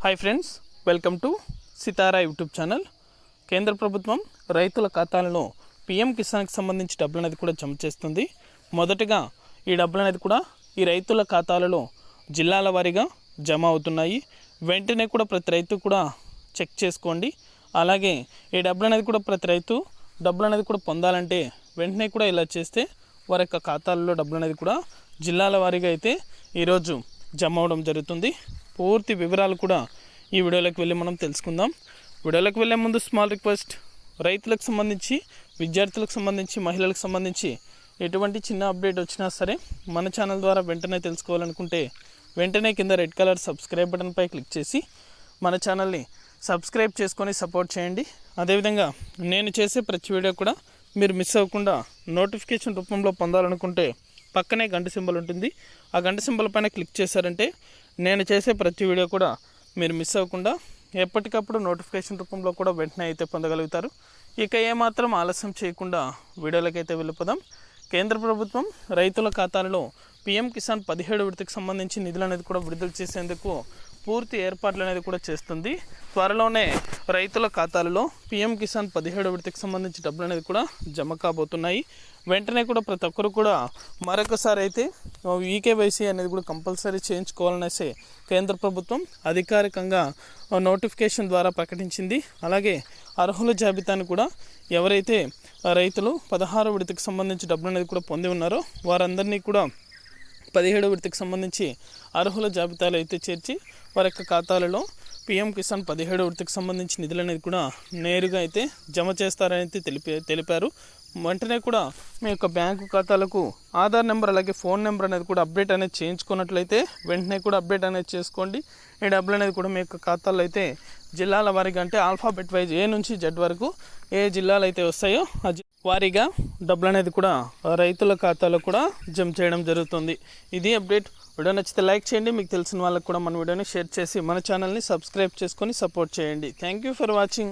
Hi friends, welcome to Sitara YouTube channel. కేంద్ర ప్రభుత్వం రైతుల ఖాతాలలో పిఎం కిసాన్కి సంబంధించి డబ్బులు అనేది కూడా జమ చేస్తుంది. మొదటగా ఈ డబ్బులు అనేది కూడా ఈ రైతుల ఖాతాలలో జిల్లాల వారీగా జమ అవుతున్నాయి. వెంటనే కూడా ప్రతి రైతు కూడా చెక్ చేసుకోండి. అలాగే ఈ డబ్బులు అనేది కూడా ప్రతి రైతు డబ్బులు అనేది కూడా పొందాలంటే వెంటనే కూడా ఇలా చేస్తే వారి యొక్క ఖాతాలలో డబ్బులు అనేది కూడా జిల్లాల వారీగా అయితే ఈరోజు జమ అవడం జరుగుతుంది. పూర్తి వివరాలు కూడా ఈ వీడియోలోకి వెళ్ళి మనం తెలుసుకుందాం. వీడియోలోకి వెళ్ళే ముందు స్మాల్ రిక్వెస్ట్, రైతులకు సంబంధించి, విద్యార్థులకు సంబంధించి, మహిళలకు సంబంధించి ఎటువంటి చిన్న అప్డేట్ వచ్చినా సరే మన ఛానల్ ద్వారా వెంటనే తెలుసుకోవాలనుకుంటే వెంటనే కింద రెడ్ కలర్ సబ్స్క్రైబ్ బటన్పై క్లిక్ చేసి మన ఛానల్ని సబ్స్క్రైబ్ చేసుకొని సపోర్ట్ చేయండి. అదేవిధంగా నేను చేసే ప్రతి వీడియో కూడా మీరు మిస్ అవ్వకుండా నోటిఫికేషన్ రూపంలో పొందాలనుకుంటే పక్కనే గంట సింబల్ ఉంటుంది. ఆ గంట సింబల్ పైన క్లిక్ చేశారంటే నేను చేసే ప్రతి వీడియో కూడా మీరు మిస్ అవ్వకుండా ఎప్పటికప్పుడు నోటిఫికేషన్ రూపంలో కూడా వెంటనే అయితే పొందగలుగుతారు. ఇక ఏమాత్రం ఆలస్యం చేయకుండా వీడియోలకైతే వెళ్ళిపోదాం. కేంద్ర ప్రభుత్వం రైతుల ఖాతాలలో పిఎం కిసాన్ 17 విడతకు సంబంధించి నిధులు అనేది కూడా విడుదల చేసేందుకు పూర్తి ఏర్పాట్లు అనేది కూడా చేస్తుంది. త్వరలోనే రైతుల ఖాతాలలో పిఎం కిసాన్ 17 విడతకు సంబంధించి డబ్బులు అనేది కూడా జమ కాబోతున్నాయి. వెంటనే కూడా ప్రతి ఒక్కరు కూడా మరొకసారి అయితే ఈకేవైసీ అనేది కూడా కంపల్సరీ చేయించుకోవాలనేసి కేంద్ర ప్రభుత్వం అధికారికంగా నోటిఫికేషన్ ద్వారా ప్రకటించింది. అలాగే అర్హుల జాబితాను కూడా ఎవరైతే రైతులు 16 విడతకు సంబంధించి డబ్బులు అనేది కూడా పొంది ఉన్నారో వారందరినీ కూడా 17 విడతకు సంబంధించి అర్హుల జాబితాలు అయితే చేర్చి వారి యొక్క ఖాతాలలో పిఎం కిసాన్ 17 విడతకు సంబంధించి నిధులు అనేది కూడా నేరుగా అయితే జమ చేస్తారని అయితే తెలిపారు. వెంటనే కూడా మీ యొక్క బ్యాంకు ఖాతాలకు ఆధార్ నెంబర్ అలాగే ఫోన్ నెంబర్ అనేది కూడా అప్డేట్ అనేది చేయించుకున్నట్లయితే వెంటనే కూడా అప్డేట్ అనేది చేసుకోండి. ఈ డబ్బులు అనేది కూడా మీ యొక్క ఖాతాల్లో అయితే జిల్లాల వారీగా అంటే ఆల్ఫాబెట్ వైజ్ ఏ నుంచి జెడ్ వరకు ఏ జిల్లాలు అయితే వస్తాయో ఆ వారీగా డబ్బులు అనేది కూడా రైతుల ఖాతాలో కూడా జమ చేయడం జరుగుతుంది. ఇది అప్డేట్. వీడియో నచ్చితే లైక్ చేయండి. మీకు తెలిసిన వాళ్ళకి కూడా మన వీడియోని షేర్ చేసి మన ఛానల్ని సబ్స్క్రైబ్ చేసుకొని సపోర్ట్ చేయండి. Thank you for watching.